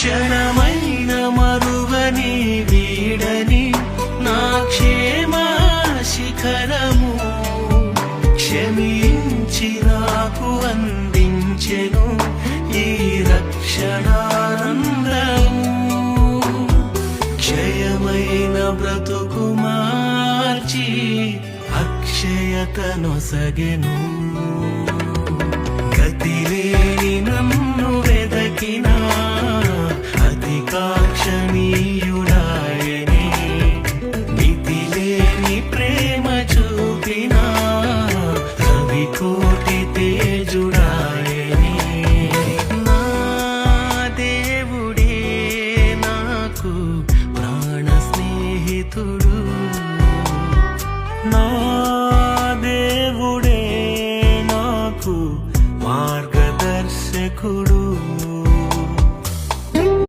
క్షణమైన మరువని వీడని నా క్షేమ శిఖరము క్షమించి నాకు అందించెను ఈ రక్షణానందము. క్షయమైన బ్రతుకు మార్చి అక్షయతనొసగెను. గతిలేని నన్ను